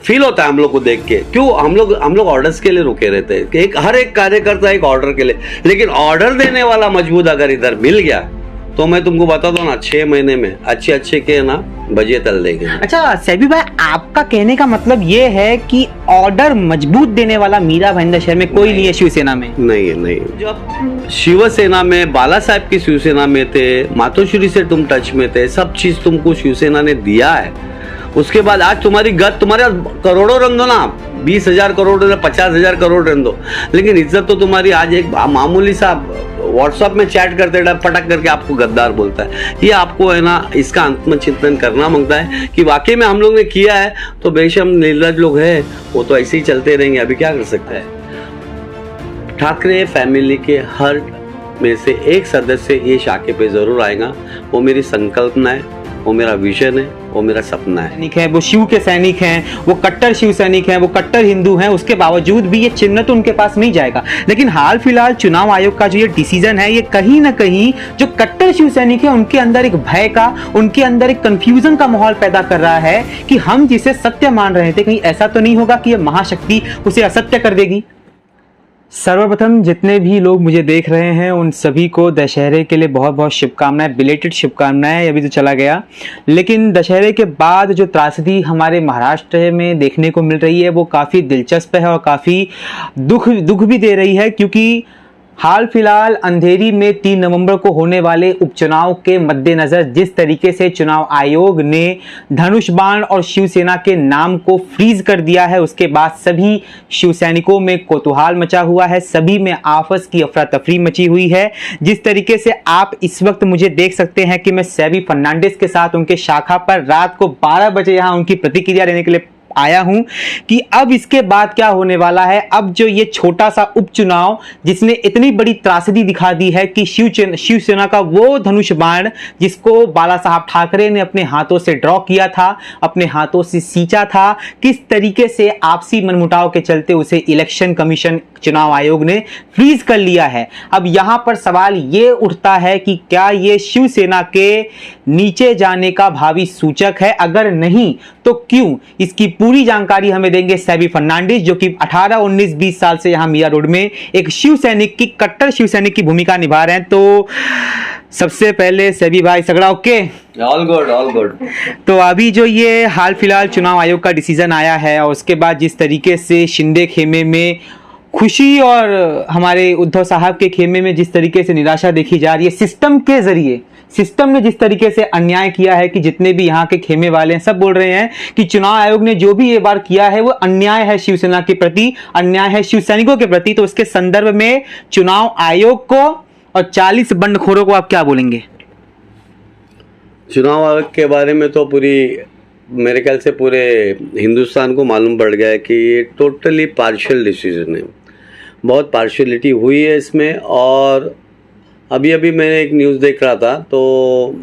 Feel होता है हम लोग को देख के। क्यों हम लोग ऑर्डर्स के लिए रुके रहते हैं, एक हर एक कार्यकर्ता एक ऑर्डर के लिए, लेकिन ऑर्डर देने वाला मजबूत अगर इधर मिल गया तो मैं तुमको बता दो ना 6 महीने में अच्छे के ना बजिए तल देंगे। अच्छा सैबी भाई, आपका कहने का मतलब ये है कि ऑर्डर मजबूत देने वाला मीरा भाईंदर शहर में कोई नहीं है शिवसेना में? नहीं। जब शिवसेना में बाला साहब की शिवसेना में थे, मातोश्री से तुम टच में थे, सब चीज तुमको शिवसेना ने दिया है। उसके बाद आज तुम्हारे करोड़ों रन दो ना, 20,000 करोड़ 50,000 करोड़ रन दो, लेकिन इज्जत तो तुम्हारी आज एक मामूली सा व्हाट्सएप में चैट करते पटक करके आपको गद्दार बोलता है। ये आपको है ना इसका आत्मचिंतन करना मांगता है कि वाकई में हम लोग ने किया है, तो बेशक निर्लज लोग हैं वो तो ऐसे ही चलते रहेंगे, अभी क्या कर सकते हैं। ठाकरे फैमिली के हर में से एक सदस्य ये शाखे पे जरूर आएगा, वो मेरी संकल्पना है, वो मेरा विजन है, वो मेरा सपना है। सैनिक है, वो शिव के सैनिक हैं, वो कट्टर शिव सैनिक हैं, वो कट्टर हिंदू हैं, उसके बावजूद भी ये चिन्ह तो उनके पास नहीं जाएगा। लेकिन हाल फिलहाल चुनाव आयोग का जो ये डिसीजन है, ये कहीं ना कहीं जो कट्टर शिव सैनिक है उनके अंदर एक भय का, उनके अंदर एक कंफ्यूजन का माहौल पैदा कर रहा है कि हम जिसे सत्य मान रहे थे, कहीं ऐसा तो नहीं होगा कि ये महाशक्ति उसे असत्य कर देगी। सर्वप्रथम जितने भी लोग मुझे देख रहे हैं उन सभी को दशहरे के लिए बहुत बहुत शुभकामनाएं, बिलेटेड शुभकामनाएं। अभी तो चला गया, लेकिन दशहरे के बाद जो त्रासदी हमारे महाराष्ट्र में देखने को मिल रही है वो काफ़ी दिलचस्प है और काफ़ी दुख भी दे रही है, क्योंकि हाल फिलहाल अंधेरी में 3 नवंबर को होने वाले उपचुनाव के मद्देनजर जिस तरीके से चुनाव आयोग ने धनुष बाण और शिवसेना के नाम को फ्रीज कर दिया है, उसके बाद सभी शिवसैनिकों में कौतूहल मचा हुआ है, सभी में आपस की अफरा तफरी मची हुई है। जिस तरीके से आप इस वक्त मुझे देख सकते हैं कि मैं सैबी फर्नांडिस के साथ उनके शाखा पर रात को 12 बजे यहाँ उनकी प्रतिक्रिया लेने के लिए आया हूं कि अब इसके बाद क्या होने वाला है। अब जो ये छोटा सा उपचुनाव जिसने इतनी बड़ी त्रासदी दिखा दी है कि शिवसेना का वो धनुष बाण जिसको बाला साहब ठाकरे ने अपने हाथों से ड्रॉ किया था, अपने हाथों से सींचा था, किस तरीके से आपसी मनमुटाव के चलते उसे इलेक्शन कमीशन चुनाव आयोग ने फ्रीज कर लिया है। अब यहां पर सवाल ये उठता है कि क्या ये शिवसेना के नीचे जाने का भावी सूचक है? अगर नहीं तो क्यों? इसकी पूरी जानकारी हमें देंगे सैबी फर्नांडिस, जो कि 18, 19, 20 साल से यहां मीरा रोड में एक शिव सैनिक की, कट्टर शिव सैनिक की भूमिका निभा रहे हैं। तो सबसे पहले सैबी भाई, सगड़ा ओके? All good. तो अभी जो ये हाल फिलहाल चुनाव आयोग का डिसीजन आया है और उसके बाद जिस तरीके से शिंदे खेमे में खुशी और हमारे उद्धव साहब के खेमे में जिस तरीके से निराशा देखी जा रही है, सिस्टम के जरिए, सिस्टम ने जिस तरीके से अन्याय किया है कि जितने भी यहाँ के खेमे वाले हैं सब बोल रहे हैं कि चुनाव आयोग ने जो भी ये बार किया है वो अन्याय है शिवसेना के प्रति, अन्याय है शिव सैनिकों के प्रति। तो उसके संदर्भ में चुनाव आयोग को और 40 बंडखोरों को आप क्या बोलेंगे? चुनाव आयोग के बारे में तो मेरे ख्याल से पूरे हिंदुस्तान को मालूम पड़ गया है कि ये टोटली पार्शियल डिसीजन है, बहुत पार्शियलिटी हुई है इसमें। और अभी मैंने एक न्यूज़ देख रहा था, तो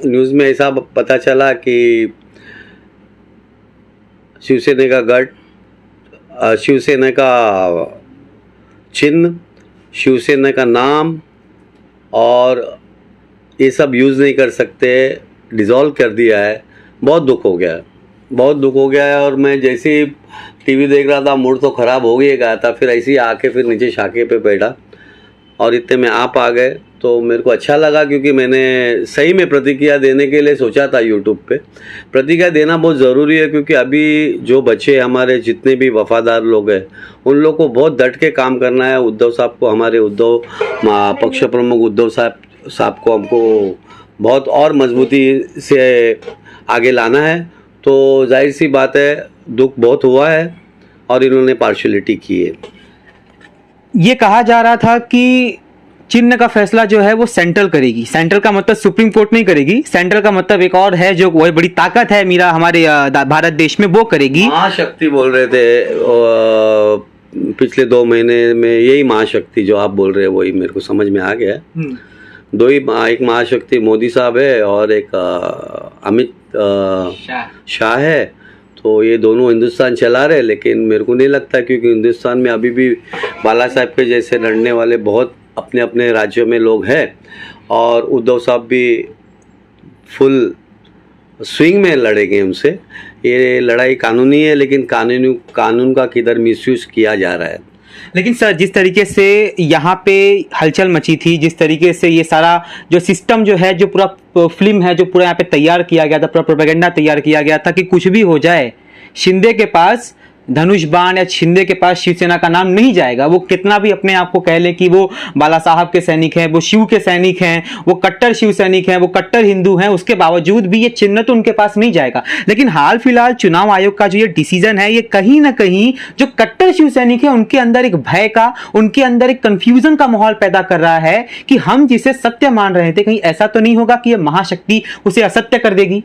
न्यूज़ में ऐसा पता चला कि शिवसेना का गढ़, शिवसेना का चिन्ह, शिवसेना का नाम और ये सब यूज़ नहीं कर सकते, डिज़ोल्व कर दिया है। बहुत दुख हो गया है। और मैं जैसे ही टीवी देख रहा था, मूड तो ख़राब हो गया था, फिर ऐसे ही आके फिर नीचे शाखे पे बैठा और इतने में आप आ गए तो मेरे को अच्छा लगा, क्योंकि मैंने सही में प्रतिक्रिया देने के लिए सोचा था यूट्यूब पे। प्रतिक्रिया देना बहुत ज़रूरी है, क्योंकि अभी जो बच्चे हमारे जितने भी वफादार लोग हैं उन लोग को बहुत डट के काम करना है। उद्धव साहब को, हमारे उद्धव पक्ष प्रमुख उद्धव साहब को हमको बहुत और मजबूती से आगे लाना है। तो जाहिर सी बात है दुख बहुत हुआ है और इन्होंने पार्शियलिटी की है। ये कहा जा रहा था कि चिन्ह का फैसला जो है वो सेंट्रल करेगी। सेंट्रल का मतलब सुप्रीम कोर्ट नहीं करेगी, सेंट्रल का मतलब एक और है जो वही बड़ी ताकत है मीरा हमारे भारत देश में, वो करेगी। महाशक्ति बोल रहे थे पिछले 2 महीने में, यही महाशक्ति जो आप बोल रहे हैं वही मेरे को समझ में आ गया। दो ही, एक महाशक्ति मोदी साहब है और एक अमित शाह है। तो ये दोनों हिंदुस्तान चला रहे, लेकिन मेरे को नहीं लगता, क्योंकि हिंदुस्तान में अभी भी बाला साहब के जैसे लड़ने वाले बहुत अपने अपने राज्यों में लोग हैं और उद्धव साहब भी फुल स्विंग में लड़ेंगे उनसे। ये लड़ाई कानूनी है, लेकिन कानून का किधर मिसयूज किया जा रहा है। लेकिन सर, जिस तरीके से यहाँ पे हलचल मची थी, जिस तरीके से ये सारा जो सिस्टम जो है, जो पूरा फिल्म है, जो पूरा यहाँ पे तैयार किया गया था, पूरा प्रोपेगेंडा तैयार किया गया था कि कुछ भी हो जाए, शिंदे के पास धनुष बाण या शिंदे के पास शिवसेना का नाम नहीं जाएगा। वो कितना भी अपने आप को कह ले कि वो बाला साहब के सैनिक हैं, वो शिव के सैनिक हैं, वो कट्टर शिव सैनिक हैं, वो कट्टर हिंदू हैं, उसके बावजूद भी ये चिन्ह तो उनके पास नहीं जाएगा। लेकिन हाल फिलहाल चुनाव आयोग का जो ये डिसीजन है, ये कहीं ना कहीं जो कट्टर शिव सैनिक है उनके अंदर एक भय का, उनके अंदर एक कंफ्यूजन का माहौल पैदा कर रहा है कि हम जिसे सत्य मान रहे थे, कहीं ऐसा तो नहीं होगा कि ये महाशक्ति उसे असत्य कर देगी।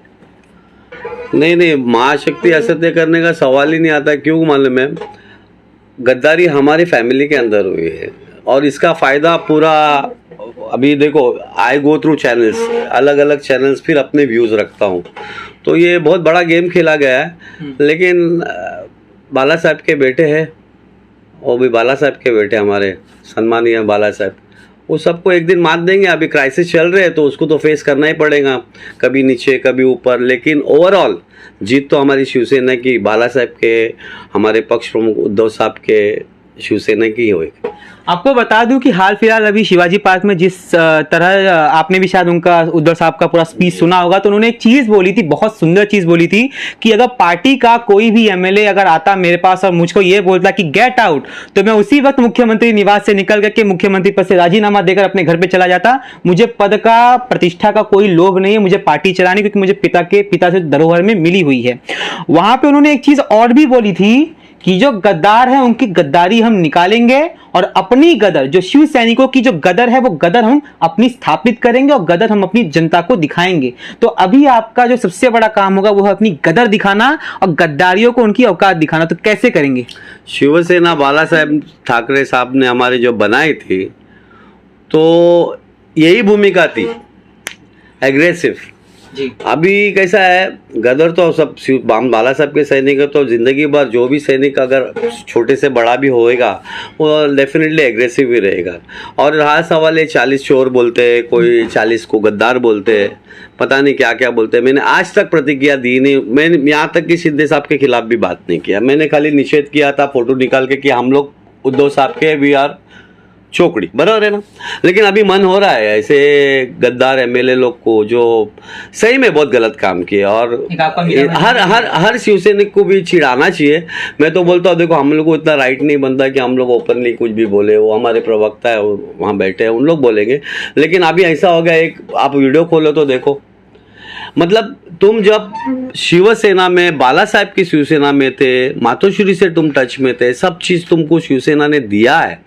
नहीं, महाशक्ति असत्य करने का सवाल ही नहीं आता। क्यों मालूम है, गद्दारी हमारी फैमिली के अंदर हुई है और इसका फायदा पूरा, अभी देखो, आई गो थ्रू चैनल्स, अलग अलग चैनल्स, फिर अपने व्यूज़ रखता हूँ, तो ये बहुत बड़ा गेम खेला गया है। लेकिन बाला साहब के बेटे हैं, वो भी बाला साहब के बेटे, हमारे सम्मानीय बाला साहब, वो सबको एक दिन मात देंगे। अभी क्राइसिस चल रहे हैं तो उसको तो फेस करना ही पड़ेगा, कभी नीचे कभी ऊपर, लेकिन ओवरऑल जीत तो हमारी शिवसेना की, बाला साहब के, हमारे पक्ष प्रमुख उद्धव साहब के, शिवसेना की होगी। आपको बता दूं कि हाल फिलहाल अभी शिवाजी पार्क में जिस तरह आपने भी शायद उनका, उद्धव साहब का पूरा स्पीच सुना होगा, तो उन्होंने एक चीज बोली थी, बहुत सुंदर चीज बोली थी कि अगर पार्टी का कोई भी एमएलए अगर आता मेरे पास और मुझको ये बोलता कि गेट आउट, तो मैं उसी वक्त मुख्यमंत्री निवास से निकल करके मुख्यमंत्री पद से राजीनामा देकर अपने घर पे चला जाता। मुझे पद का, प्रतिष्ठा का कोई लोभ नहीं है, मुझे पार्टी चलानी, क्योंकि मुझे पिता से धरोहर में मिली हुई है। वहां पे उन्होंने एक चीज और भी बोली थी कि जो गद्दार है उनकी गद्दारी हम निकालेंगे और अपनी गदर, जो शिव सैनिकों की जो गदर है, वो गदर हम अपनी स्थापित करेंगे और गदर हम अपनी जनता को दिखाएंगे। तो अभी आपका जो सबसे बड़ा काम होगा वो है अपनी गदर दिखाना और गद्दारियों को उनकी औकात दिखाना। तो कैसे करेंगे? शिवसेना बाला साहब ठाकरे साहब ने हमारी जो बनाई थी, तो यही भूमिका थी, एग्रेसिव। जी। अभी कैसा है, गदर तो सब बाला साहब के सैनिक है, तो जिंदगी भर जो भी सैनिक अगर छोटे से बड़ा भी होएगा वो डेफिनेटली एग्रेसिव ही रहेगा। और रहा सवाल है 40 चोर बोलते हैं, कोई 40 को गद्दार बोलते हैं, पता नहीं क्या क्या बोलते हैं। मैंने आज तक प्रतिक्रिया दी नहीं, मैंने यहाँ तक कि शिंदे साहब के खिलाफ भी बात नहीं किया, मैंने खाली निषेध किया था फोटो निकाल के कि हम लोग उद्धव साहब के वी आर चोकड़ी, बराबर है ना। लेकिन अभी मन हो रहा है ऐसे गद्दार एमएलए लोग को, जो सही में बहुत गलत काम किए, और हर शिवसैनिक को भी चिढ़ाना चाहिए। मैं तो बोलता हूँ, देखो, हम लोग को इतना राइट नहीं बनता कि हम लोग ओपनली कुछ भी बोले, वो हमारे प्रवक्ता है, वो वहाँ बैठे हैं, उन लोग बोलेंगे। लेकिन अभी ऐसा हो गया, एक आप वीडियो खोलो तो देखो, मतलब तुम जब शिवसेना में, बाला साहब की शिवसेना में थे, मातोश्री से तुम टच में थे, सब चीज तुमको शिवसेना ने दिया है,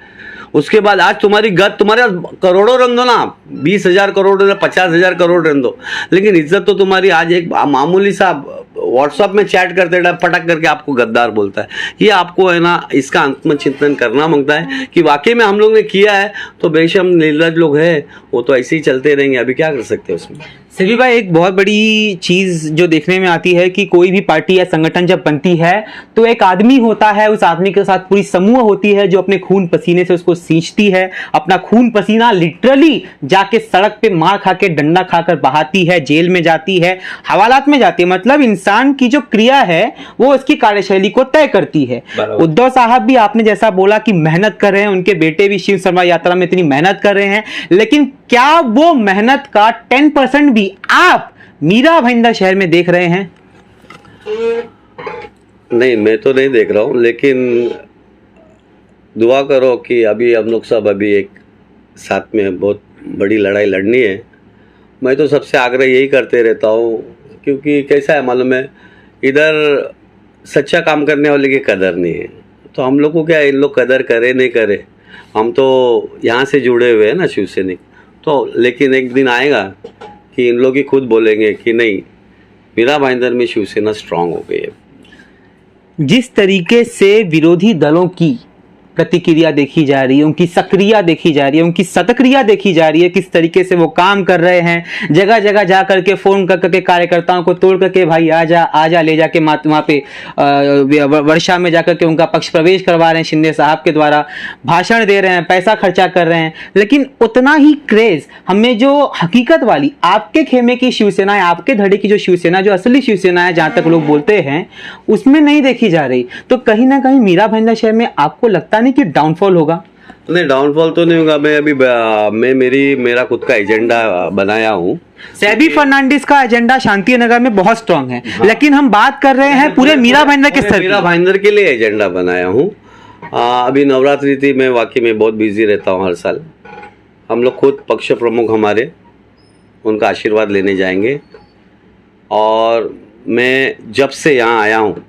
उसके बाद आज तुम्हारी गत, तुम्हारे करोड़ों रन दो ना, 20,000 करोड़, 50,000 करोड़ रन दो, लेकिन इज्जत तो तुम्हारी आज एक मामूली सा व्हाट्सएप में चैट करते पटक करके आपको गद्दार बोलता है। ये आपको है ना, इसका आत्मचिंतन करना मांगता है कि वाकई में हम लोग ने किया है, तो बेशक निर्लज लोग हैं, वो तो ऐसे ही चलते रहेंगे, अभी क्या कर सकते हैं उसमें। सिल्वी भाई, एक बहुत बड़ी चीज जो देखने में आती है कि कोई भी पार्टी या संगठन जब बनती है तो एक आदमी होता है, उस आदमी के साथ पूरी समूह होती है जो अपने खून पसीने से उसको सींचती है, अपना खून पसीना लिटरली जाके सड़क पे मार खा के, डंडा खाकर बहाती है, जेल में जाती है, हवालात में जाती है। मतलब इंसान की जो क्रिया है वो उसकी कार्यशैली को तय करती है। उद्धव साहब भी आपने जैसा बोला कि मेहनत कर रहे हैं, उनके बेटे भी शिव शर्मा यात्रा में इतनी मेहनत कर रहे हैं, लेकिन क्या वो मेहनत का 10% भी आप मीरा भाईंदर शहर में देख रहे हैं? नहीं, मैं तो नहीं देख रहा हूं, लेकिन दुआ करो कि अभी हम लोग सब अभी एक साथ में बहुत बड़ी लड़ाई लड़नी है। मैं तो सबसे आग्रह यही करते रहता हूं, क्योंकि कैसा है मालूम है, इधर सच्चा काम करने वाले की कदर नहीं है, तो हम लोग को क्या, इन लोग कदर करे नहीं करे, हम तो यहाँ से जुड़े हुए हैं ना शिवसैनिक, तो लेकिन एक दिन आएगा कि इन लोग ही खुद बोलेंगे कि नहीं, मीरा भाईंदर में शिवसेना स्ट्रांग हो गई है। जिस तरीके से विरोधी दलों की प्रतिक्रिया देखी जा रही है, उनकी सक्रिया देखी जा रही है, उनकी सतक्रिया देखी जा रही है, किस तरीके से वो काम कर रहे हैं। जगह जगह जा करके फोन कर करके कार्यकर्ताओं को तोड़ करके भाई आजा ले जाके वहाँ पे वर्षा में जाकर के उनका पक्ष प्रवेश करवा रहे हैं, शिंदे साहब के द्वारा भाषण दे रहे हैं, पैसा खर्चा कर रहे हैं। लेकिन उतना ही क्रेज हमें जो हकीकत वाली आपके खेमे की शिवसेना है, आपके धड़े की जो शिवसेना, जो असली शिवसेना है जहां तक लोग बोलते हैं, उसमें नहीं देखी जा रही। तो कहीं ना कहीं मीरा भाईंदर शहर में आपको लगता नहीं कि डाउनफॉल होगा? नहीं, डाउनफॉल तो नहीं होगा। मैं मेरा खुद का एजेंडा बनाया हूँ। सेबी फर्नांडिस का एजेंडा शांति नगर में बहुत स्ट्रांग है। हाँ। लेकिन हम बात कर रहे हैं पूरे मीरा भाईंदर के स्तर, मीरा भाईंदर के लिए एजेंडा बनाया हूँ। अभी नवरात्रि थी, मैं वाकई में बहुत बिजी रहता हूँ हर साल। हम लोग खुद पक्ष प्रमुख हमारे उनका आशीर्वाद लेने जाएंगे। और मैं जब से यहाँ आया हूँ,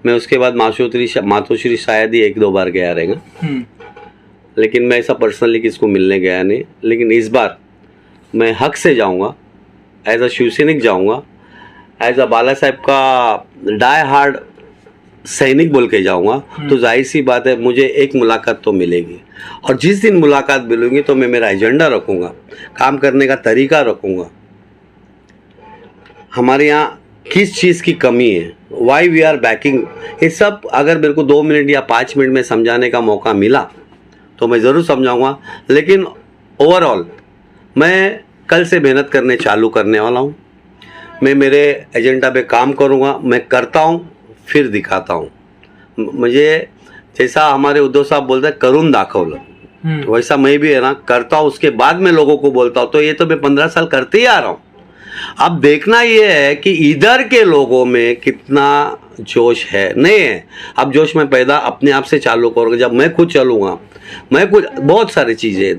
मैं उसके बाद मातोश्री शायद ही 1-2 बार गया रहेगा, लेकिन मैं ऐसा पर्सनली किसको मिलने गया नहीं। लेकिन इस बार मैं हक से जाऊंगा, एज अ शिवसैनिक जाऊंगा, एज अ बाला साहब का डाई हार्ड सैनिक बोल के जाऊंगा। तो जाहिर सी बात है मुझे एक मुलाकात तो मिलेगी, और जिस दिन मुलाकात मिलेगी तो मैं मेरा एजेंडा रखूंगा, काम करने का तरीका रखूंगा, हमारे यहाँ किस चीज़ की कमी है, वाई वी आर बैकिंग, ये सब अगर मेरे को 2 मिनट या 5 मिनट में समझाने का मौका मिला तो मैं ज़रूर समझाऊंगा। लेकिन ओवरऑल मैं कल से मेहनत करने चालू करने वाला हूँ। मैं मेरे एजेंडा पे काम करूँगा, मैं करता हूँ फिर दिखाता हूँ। मुझे जैसा हमारे उद्धव साहब बोलते हैं करून दाखवलं, वैसा मैं भी है ना, करता हूँ उसके बाद मैं लोगों को बोलता हूँ। तो ये तो मैं 15 साल करते ही आ रहा हूँ। अब देखना ये है कि इधर के लोगों में कितना जोश है, नहीं है। अब जोश मैं पैदा अपने आप से चालू करूँगा जब मैं खुद चलूँगा। मैं कुछ बहुत सारी चीज़ें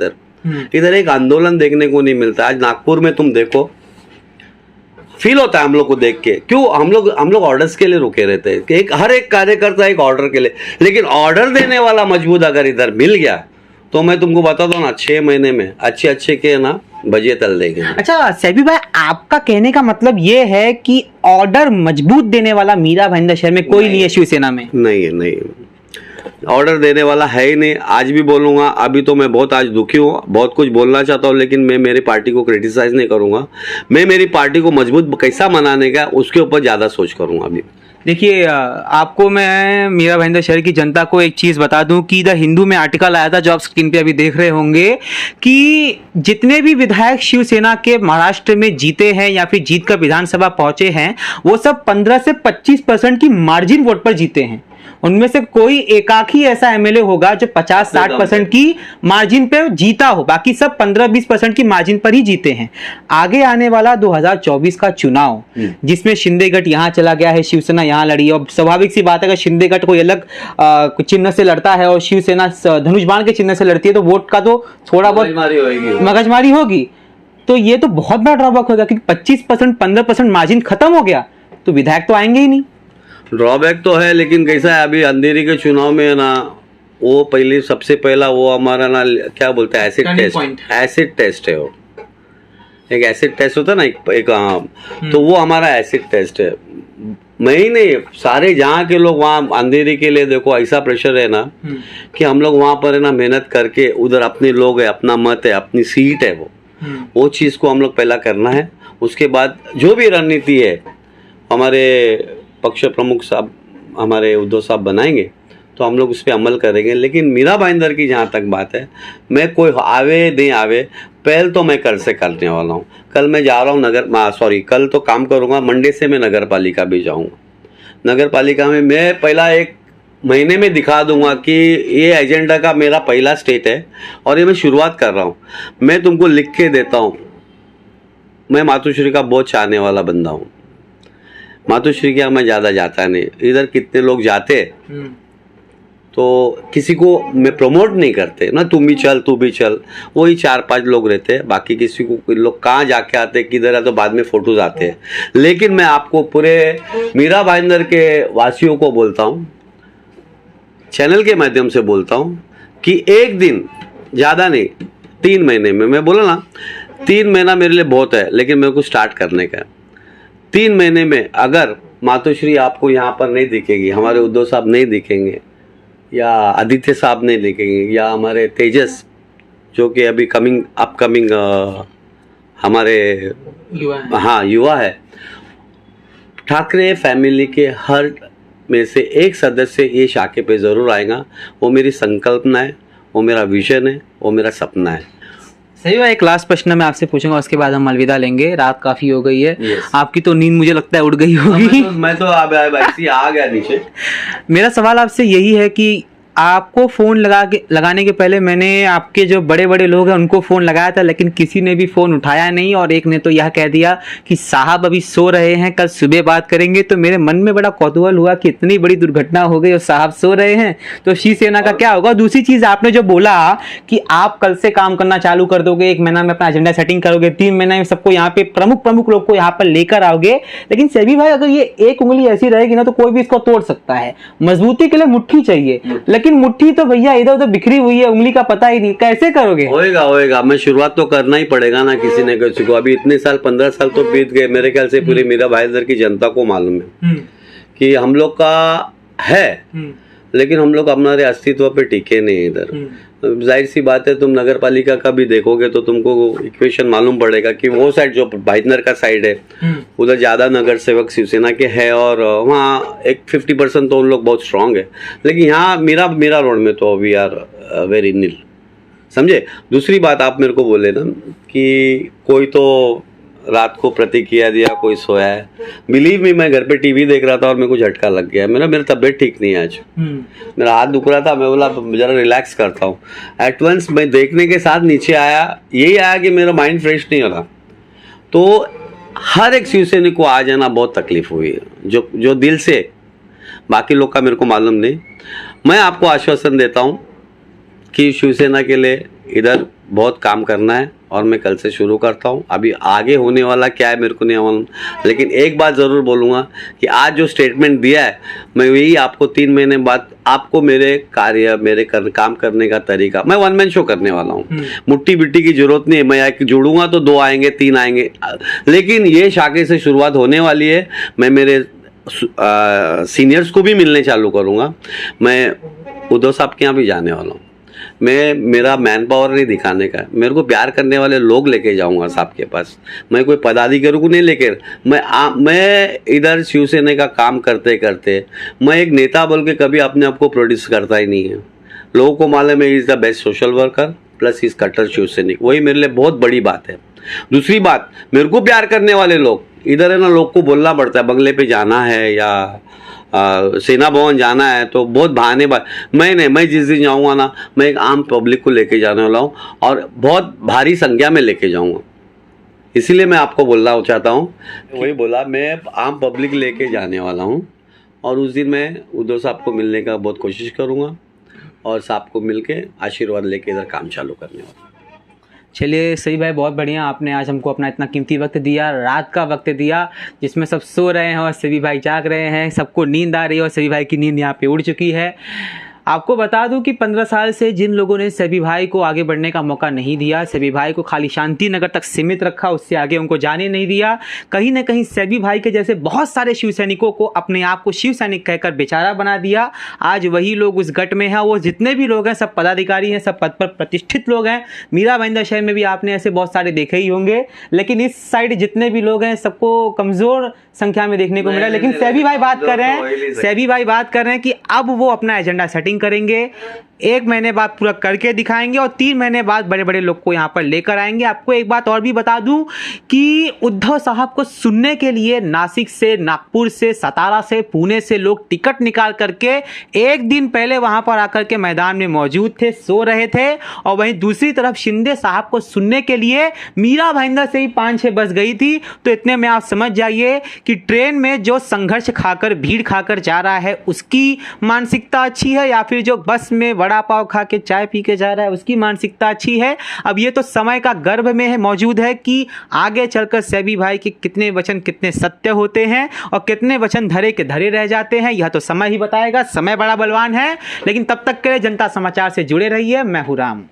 इधर एक आंदोलन देखने को नहीं मिलता। आज नागपुर में तुम देखो, फील होता है हम लोग को देख के, क्यों हम लोग ऑर्डर्स के लिए रुके रहते हैं। हर एक कार्यकर्ता एक ऑर्डर के लिए, लेकिन ऑर्डर देने वाला मजबूत अगर इधर मिल गया तो मैं तुमको बताता हूँ ना, 6 महीने में अच्छे के ना बजे तल देंगे। अच्छा सेबी भाई, आपका कहने का मतलब ये है कि ऑर्डर मजबूत देने वाला मीरा भाईंदर शहर में कोई नहीं है शिवसेना में? नहीं, ऑर्डर देने वाला है ही नहीं। आज भी बोलूँगा, अभी तो मैं बहुत आज दुखी हूँ, बहुत कुछ बोलना चाहता हूँ, लेकिन मैं मेरी पार्टी को क्रिटिसाइज नहीं करूँगा। मैं मेरी पार्टी को मजबूत कैसा बनाने का उसके ऊपर ज़्यादा सोच करूँगा अभी। देखिए, आपको मैं मीरा भाईंदर शहर की जनता को एक चीज़ बता दूं कि द हिंदू में आर्टिकल आया था जो आप स्क्रीन पे अभी देख रहे होंगे, कि जितने भी विधायक शिवसेना के महाराष्ट्र में जीते हैं या फिर जीत कर विधानसभा पहुंचे हैं, वो सब 15 से 25% की मार्जिन वोट पर जीते हैं। उनमें से कोई एकाक ही ऐसा एमएलए होगा जो 50-60% की मार्जिन पे जीता हो, बाकी सब 15-20% की मार्जिन पर ही जीते हैं। आगे आने वाला 2024 का चुनाव, जिसमें शिंदे गट यहाँ चला गया है, शिवसेना यहाँ लड़ी, और स्वाभाविक सी बात है अगर शिंदे गट कोई अलग चिन्ह से लड़ता है और शिवसेना धनुष बाण के चिन्ह से लड़ती है तो वोट का तो थोड़ा बहुत मगजमारी होगी। तो ये तो बहुत बड़ा ड्रॉबैक होगा, क्योंकि 25%, 15% मार्जिन खत्म हो गया तो विधायक तो आएंगे ही नहीं। ड्रॉबैक तो है, लेकिन कैसा है, अभी अंधेरी के चुनाव में ना, वो पहले सबसे पहला वो हमारा ना क्या बोलते हैं, एसिड टेस्ट है। वो एक एसिड टेस्ट होता है ना, एक तो वो हमारा एसिड टेस्ट है। मैं ही नहीं, सारे जहाँ के लोग वहाँ अंधेरी के लिए देखो ऐसा प्रेशर है ना कि हम लोग वहाँ पर है ना मेहनत करके, उधर अपने लोग है, अपना मत है, अपनी सीट है, वो चीज़ को हम लोग पहला करना है। उसके बाद जो भी रणनीति है हमारे पक्ष प्रमुख साहब, हमारे उद्धव साहब बनाएंगे तो हम लोग उस पर अमल करेंगे। लेकिन मीरा भाईंदर की जहाँ तक बात है, मैं कोई आवे नहीं आवे, पहल तो मैं कल से करने वाला हूँ। कल मैं जा रहा हूँ कल तो काम करूँगा, मंडे से मैं नगर पालिका भी जाऊँगा। नगर पालिका में मैं पहला 1 महीने में दिखा दूंगा कि ये एजेंडा का मेरा पहला स्टेट है और ये मैं शुरुआत कर रहा हूँ। मैं तुमको लिख के देता हूँ, मैं मातोश्री का बहुत चाहने वाला बंदा हूँ। मातोश्री के यहाँ मैं ज़्यादा जाता नहीं, इधर कितने लोग जाते तो किसी को मैं प्रमोट नहीं करते ना, तुम भी चल तू भी चल, वही 4-5 लोग रहते हैं, बाकी किसी को लोग कहाँ जाके आते किधर है तो बाद में फोटोज आते हैं। लेकिन मैं आपको पूरे मीरा भाईंदर के वासियों को बोलता हूँ, चैनल के माध्यम से बोलता हूँ कि एक दिन ज़्यादा नहीं, 3 महीने में, मैं बोला ना 3 महीना मेरे लिए बहुत है, लेकिन मेरे को स्टार्ट करने का 3 महीने में अगर मातोश्री आपको यहाँ पर नहीं दिखेगी, हमारे उद्धव साहब नहीं दिखेंगे, या आदित्य साहब नहीं लिखेंगे, या हमारे तेजस जो कि अभी अपकमिंग हमारे हाँ युवा है, ठाकरे फैमिली के हर में से एक सदस्य ये शाखे पे ज़रूर आएगा। वो मेरी संकल्पना है, वो मेरा विजन है, वो मेरा सपना है। सही है। एक लास्ट प्रश्न मैं आपसे पूछूंगा, उसके बाद हम अलविदा लेंगे, रात काफ़ी हो गई है। Yes. आपकी तो नींद मुझे लगता है उड़ गई होगी। मैं तो अब ऐसे ही आ गया नीचे। मेरा सवाल आपसे यही है कि आपको फ़ोन लगाने के पहले मैंने आपके जो बड़े बड़े लोग हैं उनको फ़ोन लगाया था, लेकिन किसी ने भी फ़ोन उठाया नहीं, और एक ने तो यह कह दिया कि साहब अभी सो रहे हैं, कल सुबह बात करेंगे। तो मेरे मन में बड़ा कौतूहल हुआ कि इतनी बड़ी दुर्घटना हो गई और साहब सो रहे हैं, तो शिवसेना का क्या होगा। दूसरी चीज़ आपने जो बोला कि आप कल से काम करना चालू कर दोगे, 1 महीना में अपना एजेंडा सेटिंग करोगे, 3 महीने में सबको यहाँ पे प्रमुख लोग को यहाँ पर लेकर आओगे। लेकिन सेबी भाई, अगर ये एक उंगली ऐसी रहेगी ना तो कोई भी इसको तोड़ सकता है। मजबूती के लिए मुट्ठी चाहिए, लेकिन मुट्ठी तो भैया इधर उधर बिखरी हुई है, उंगली का पता ही नहीं, कैसे करोगे। होएगा, मैं शुरुआत तो करना ही पड़ेगा ना किसी ने किसी को। अभी इतने साल 15 साल तो बीत गए, मेरे ख्याल से पूरे मीरा भाईदर की जनता को मालूम है कि हम लोग का है, लेकिन हम लोग हमारे अस्तित्व पे टिके नहीं इधर। जाहिर सी बात है, तुम नगर पालिका का भी देखोगे तो तुमको इक्वेशन मालूम पड़ेगा कि वो साइड जो भाईदर का साइड है उधर ज्यादा नगर सेवक शिवसेना के है, और वहाँ एक 50% तो उन लोग बहुत स्ट्रांग है। लेकिन यहाँ मीरा रोड में तो वी आर वेरी नील, समझे। दूसरी बात आप मेरे को बोले ना कि कोई तो रात को प्रतिक्रिया दिया, कोई सोया है। बिलीव मी, मैं घर पे टीवी देख रहा था और मेरे को झटका लग गया। मेरा तबीयत ठीक नहीं है आज, मेरा हाथ दुख रहा था। मैं बोला जरा रिलैक्स करता हूँ। एट वंस मैं देखने के साथ नीचे आया, यही आया कि मेरा माइंड फ्रेश नहीं हो रहा। तो हर एक शिवसैनिक को आज है ना बहुत तकलीफ हुई है, जो दिल से, बाकी लोग का मेरे को मालूम नहीं। मैं आपको आश्वासन देता हूँ कि शिवसेना के लिए इधर बहुत काम करना है, और मैं कल से शुरू करता हूँ। अभी आगे होने वाला क्या है मेरे को नहीं मालूम, लेकिन एक बात ज़रूर बोलूँगा कि आज जो स्टेटमेंट दिया है, मैं यही आपको 3 महीने बाद आपको मेरे कार्य, काम करने का तरीका, मैं 1 मैन शो करने वाला हूँ। मुट्ठी बिट्टी की जरूरत नहीं है, मैं एक जुड़ूंगा तो 2 आएंगे 3 आएंगे, लेकिन ये शाखे से शुरुआत होने वाली है। मैं मेरे सीनियर्स को भी मिलने चालू करूँगा। मैं उद्धव साहब के यहाँ भी जाने वाला हूँ। मेरा मैन पावर नहीं दिखाने का, मेरे को प्यार करने वाले लोग लेके जाऊंगा साहब के पास। मैं कोई पदाधिकारी को नहीं लेकर, मैं इधर शिवसेना का काम करते करते मैं एक नेता बोल के कभी अपने आप को प्रोड्यूस करता ही नहीं है। लोगों को मालूम है is the best social worker plus is कट्टर शिवसैनिक, वही मेरे लिए बहुत बड़ी बात है। दूसरी बात, मेरे को प्यार करने वाले लोग इधर है ना, लोग को बोलना पड़ता है बंगले पे जाना है या सेना भवन जाना है तो बहुत बहाने मैं जिस दिन जाऊंगा ना, मैं एक आम पब्लिक को लेके जाने वाला हूँ, और बहुत भारी संख्या में लेके जाऊंगा। इसीलिए मैं आपको बोलना चाहता हूँ, वही बोला, मैं आम पब्लिक लेके जाने वाला हूँ, और उस दिन मैं उद्धव साहब को मिलने का बहुत कोशिश करूँगा, और साहब को मिल के आशीर्वाद लेके इधर काम चालू करने वाला। चलिए सही भाई, बहुत बढ़िया, आपने आज हमको अपना इतना कीमती वक्त दिया, रात का वक्त दिया जिसमें सब सो रहे हैं और सभी भाई जाग रहे हैं, सबको नींद आ रही है और सभी भाई की नींद यहाँ पे उड़ चुकी है। आपको बता दूं कि 15 साल से जिन लोगों ने सभी भाई को आगे बढ़ने का मौका नहीं दिया, सभी भाई को खाली शांति नगर तक सीमित रखा, उससे आगे उनको जाने नहीं दिया, कहीं ना कहीं सभी भाई के जैसे बहुत सारे शिव सैनिकों को अपने आप को शिव सैनिक कहकर बेचारा बना दिया। आज वही लोग उस गट में हैं, वो जितने भी लोग हैं सब पदाधिकारी हैं, सब पद पर प्रतिष्ठित लोग हैं। मीरा भाईंदर शहर में भी आपने ऐसे बहुत सारे देखे ही होंगे, लेकिन इस साइड जितने भी लोग हैं सबको कमज़ोर संख्या में देखने को मिला। लेकिन सभी भाई बात कर रहे हैं कि अब वो अपना एजेंडा सेटिंग करेंगे, 1 महीने बाद पूरा करके दिखाएंगे, और 3 महीने बाद बड़े बड़े लोग को यहाँ पर लेकर आएंगे। आपको एक बात और भी बता दूं कि उद्धव साहब को सुनने के लिए नासिक से, नागपुर से, सतारा से, पुणे से लोग टिकट निकाल करके 1 दिन पहले वहां पर आकर के मैदान में मौजूद थे, सो रहे थे। और वहीं दूसरी तरफ शिंदे साहब को सुनने के लिए मीरा भाईंदर से ही 5-6 बस गई थी। तो इतने में आप समझ जाइए कि ट्रेन में जो संघर्ष खाकर, भीड़ खाकर जा रहा है उसकी मानसिकता अच्छी है, या फिर जो बस में वड़ा पाव खा के चाय पी के जा रहा है उसकी मानसिकता अच्छी है। अब ये तो समय का गर्भ में है मौजूद है कि आगे चलकर सभी भाई के कितने वचन कितने सत्य होते हैं और कितने वचन धरे के धरे रह जाते हैं, यह तो समय ही बताएगा। समय बड़ा बलवान है, लेकिन तब तक के लिए जनता समाचार से जुड़े रहिए। मैं हूं राम।